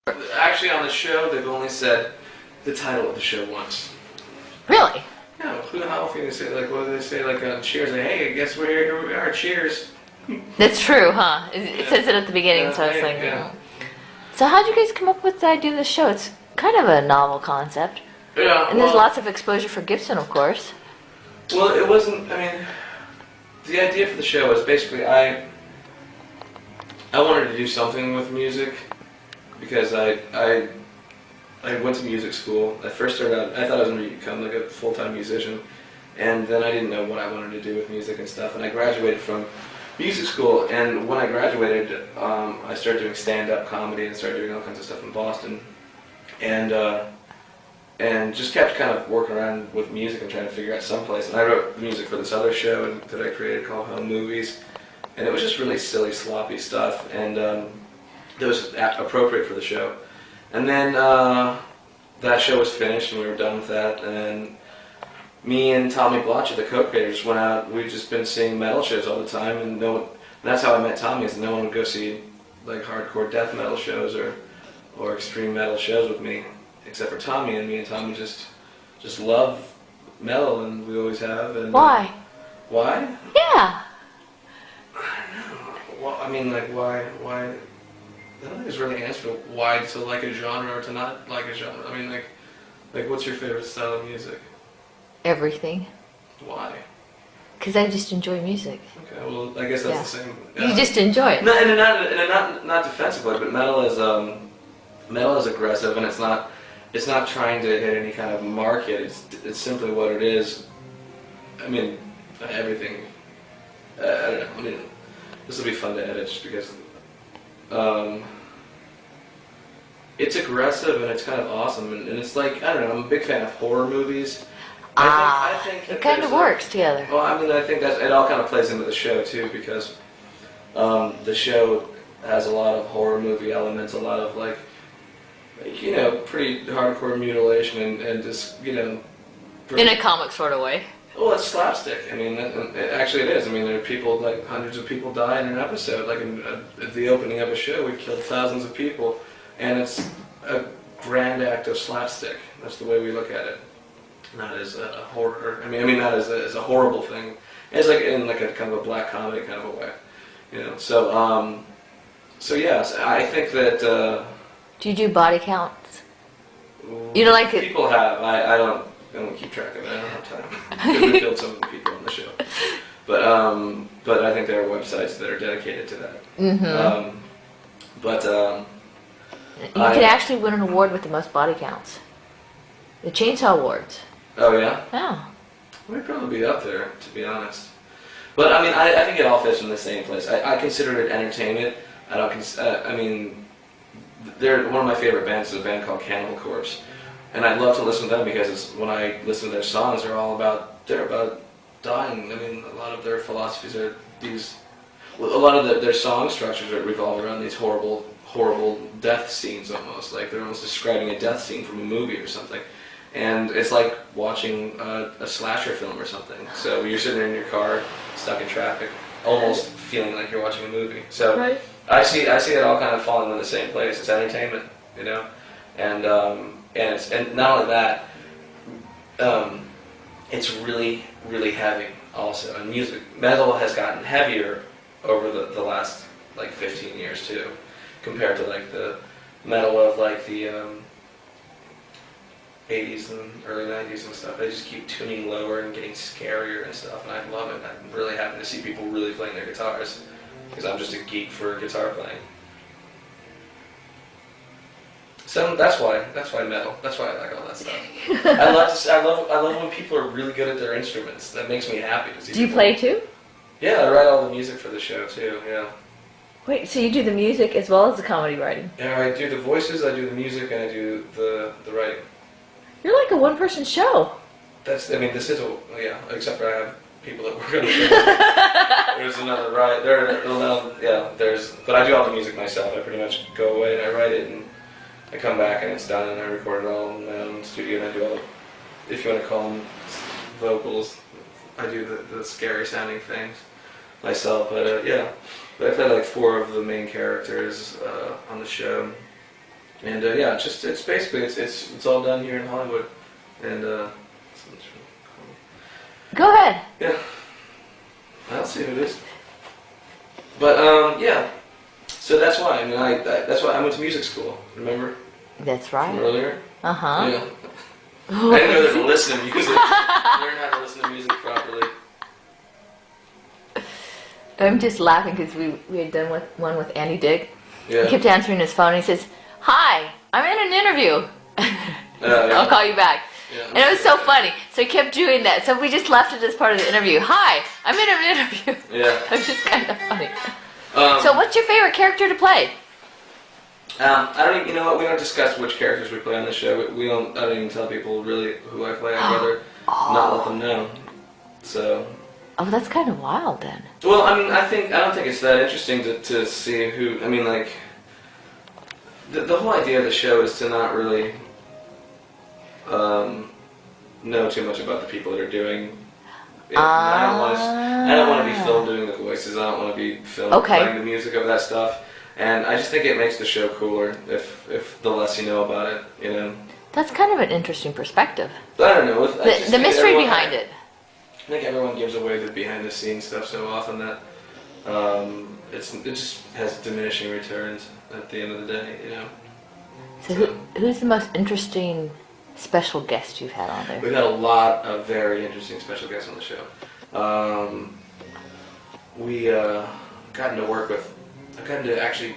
Actually, on the show, they've only said the title of the show once. Really? Yeah, who the hell can they say, like, what do they say, like, Cheers, like, hey, I guess we're here we are, cheers. That's true, huh? It says it at the beginning, so it's like, yeah. So how'd you guys come up with the idea of the show? It's kind of a novel concept. Yeah, and there's lots of exposure for Gibson, of course. Well, it wasn't, I mean, the idea for the show was basically I wanted to do something with music because I went to music school. I first started out, I thought I was going to become like a full-time musician, and then I didn't know what I wanted to do with music and stuff, and I graduated from music school, and when I graduated, I started doing stand-up comedy and started doing all kinds of stuff in Boston, and just kept kind of working around with music and trying to figure out someplace. And I wrote music for this other show that I created called Home Movies, and it was just really silly, sloppy stuff, and that was appropriate for the show. And then that show was finished, and we were done with that, and me and Tommy Blotcher, the co-creators, went out. We'd just been seeing metal shows all the time, and that's how I met Tommy, is no one would go see like hardcore death metal shows or extreme metal shows with me, except for Tommy, and me and Tommy just love metal, and we always have. And why? Why? Yeah. I don't know. Well, I mean, like, why? I don't think there's really an answer to why to like a genre or to not like a genre. I mean, like what's your favorite style of music? Everything. Why? Because I just enjoy music. Okay, well, I guess that's the same. Yeah. You just enjoy it. No, and not defensively, but metal is aggressive, and it's not trying to hit any kind of market. It's simply what it is. I mean, everything. I don't know. I mean, this will be fun to edit just because. It's aggressive and it's kind of awesome, and it's like, I don't know, I'm a big fan of horror movies. I think it kind of works together. Well, I mean, I think that it all kind of plays into the show too, because the show has a lot of horror movie elements, a lot of like, you know, pretty hardcore mutilation and just, you know. In a comic sort of way. Well, it's slapstick. I mean, actually it is. I mean, there are people, like hundreds of people die in an episode. Like at the opening of a show, we killed thousands of people, and it's a grand act of slapstick. That's the way we look at it. Not as a horror. I mean, not as a horrible thing. It's like in like a kind of a black comedy kind of a way, you know. So, yes, I think that. Do you do body counts? You don't like it? People have. I don't keep track of it. I don't have time. Because we killed some of the people on the show. But I think there are websites that are dedicated to that. Mm-hmm. You could actually win an award with the most body counts. The Chainsaw Awards. Oh, yeah? Yeah. We'd probably be up there, to be honest. But, I mean, I think it all fits in the same place. I consider it entertainment. I mean, they're one of my favorite bands is a band called Cannibal Corpse. And I love to listen to them because when I listen to their songs, they're about dying. I mean, a lot of their philosophies are a lot of their song structures revolve around these horrible death scenes almost. Like they're almost describing a death scene from a movie or something. And it's like watching a slasher film or something. So you're sitting there in your car, stuck in traffic, almost feeling like you're watching a movie. So right. I see it all kind of falling in the same place. It's entertainment, you know, and not only that, it's really, really heavy also. And metal has gotten heavier over the last like 15 years too, compared to like the metal of like the 80s and early 90s and stuff. They just keep tuning lower and getting scarier and stuff, and I love it. I'm really happy to see people really playing their guitars, because I'm just a geek for guitar playing. So that's why metal. That's why I like all that stuff. I love when people are really good at their instruments. That makes me happy to see. Do you play too? Yeah, I write all the music for the show too. Yeah. Wait, so you do the music as well as the comedy writing? Yeah, I do the voices, I do the music, and I do the writing. You're like a one-person show. This is except for I have people that work on the show. There's another but I do all the music myself. I pretty much go away and I write it, and I come back and it's done, and I record it all in my own studio, and I do all the, if you want to call them vocals, I do the scary sounding things myself, but yeah. But I play like 4 of the main characters on the show, And yeah, it's basically it's all done here in Hollywood, and Go ahead. yeah, I'll see who it is. But yeah, so that's why. I mean, that's why I went to music school. Remember? That's From right. earlier. Uh-huh. Yeah. I didn't know that to listen to music. Learn how to listen to music properly. I'm just laughing because we had done one with Andy Dick. Yeah. He kept answering his phone. And he says, "Hi, I'm in an interview. Yeah. I'll call you back." Yeah, And it was so funny. So he kept doing that. So we just left it as part of the interview. "Hi, I'm in an interview." Yeah. It was just kind of funny. So what's your favorite character to play? I don't even, you know what, we don't discuss which characters we play on this show. I don't even tell people really who I play. I'd rather not let them know. So. Oh, that's kind of wild then. Well, I mean, I don't think it's that interesting to see who, I mean, like, the whole idea of the show is to not really know too much about the people that are doing it. I don't want to be filmed doing the voices. I don't want to be filmed playing the music of that stuff. And I just think it makes the show cooler if the less you know about it, you know. That's kind of an interesting perspective. But I don't know. The mystery behind it. I think everyone gives away the behind-the-scenes stuff so often that it just has diminishing returns at the end of the day, you know. So who's the most interesting special guest you've had on there? We've had a lot of very interesting special guests on the show. We gotten to work with. I've gotten to actually,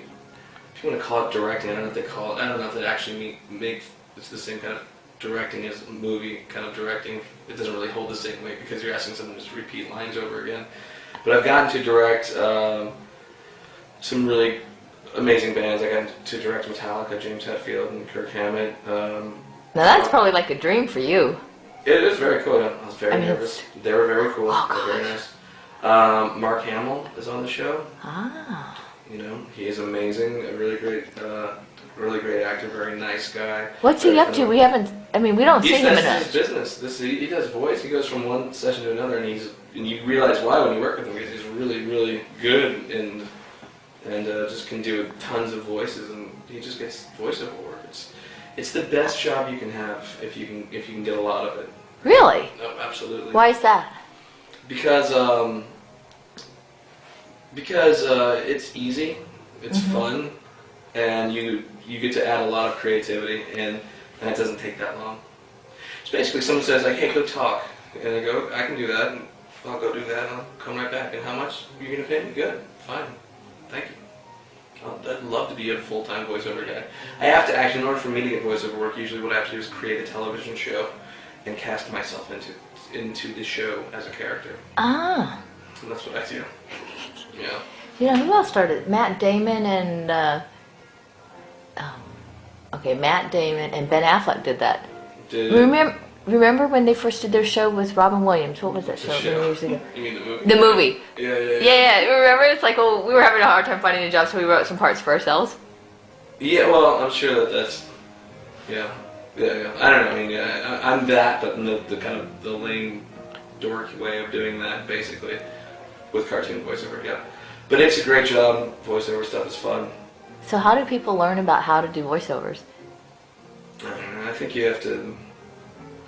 if you want to call it directing, I don't know if they call it. I don't know if it actually it's the same kind of directing as movie kind of directing. It doesn't really hold the same weight because you're asking someone to just repeat lines over again. But I've gotten to direct some really amazing bands. I got to direct Metallica, James Hetfield and Kirk Hammett. Now that's probably like a dream for you. It is very cool. I was very nervous. They were very cool. Oh, They're very nice. Mark Hamill is on the show. Ah. You know, he is amazing. A really great actor. Very nice guy. What's he up to? We haven't. I mean, we don't see him in That's his business. He does voice. He goes from one session to another, and you realize why when you work with him because he's really, really good and just can do tons of voices, and he just gets voiceover work. It's the best job you can have if you can get a lot of it. Really? No, absolutely. Why is that? Because it's easy, it's fun, and you get to add a lot of creativity, and it doesn't take that long. It's basically someone says like, "Hey, go talk," and I go, "I can do that," and I'll go do that, and I'll come right back. And how much are you gonna pay me? Good, fine, thank you. I'd love to be a full-time voiceover guy. I have to actually, in order for me to get voiceover work, usually what I have to do is create a television show and cast myself into the show as a character. Ah. And that's what I do. Yeah. You know, who else started? Matt Damon and, Matt Damon and Ben Affleck did that. Remember when they first did their show with Robin Williams? What was that show? Years ago? You mean the movie? The movie. Yeah. Remember? It's like, well, we were having a hard time finding a job, so we wrote some parts for ourselves. Yeah, well, I'm sure that's, yeah. I don't know, I mean, yeah, I'm that, but in the kind of the lame, dorky way of doing that, basically, with cartoon voiceover, yeah. But it's a great job. Voiceover stuff is fun. So how do people learn about how to do voiceovers? I don't know, I think you have to...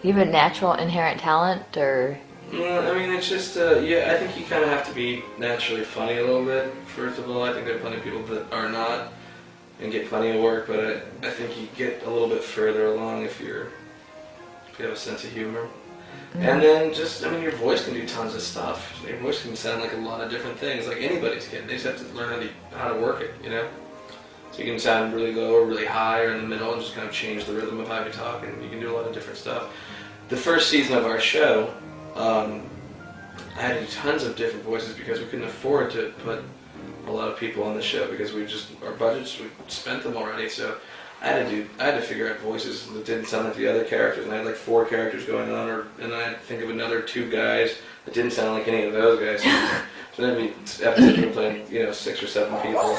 You have a natural inherent talent, or? I mean, it's just, I think you kind of have to be naturally funny a little bit, first of all. I think there are plenty of people that are not and get plenty of work, but I think you get a little bit further along if you have a sense of humor. And then just, I mean, your voice can do tons of stuff. Your voice can sound like a lot of different things, like anybody's can. They just have to learn how to work it, you know? So you can sound really low or really high or in the middle and just kind of change the rhythm of how you talk, and you can do a lot of different stuff. The first season of our show, I had to do tons of different voices because we couldn't afford to put a lot of people on the show because our budgets, we spent them already, so I had to figure out voices that didn't sound like the other characters, and I had like 4 characters going on, and I had to think of another 2 guys that didn't sound like any of those guys. So there'd be episodes where we're playing, 6 or 7 people.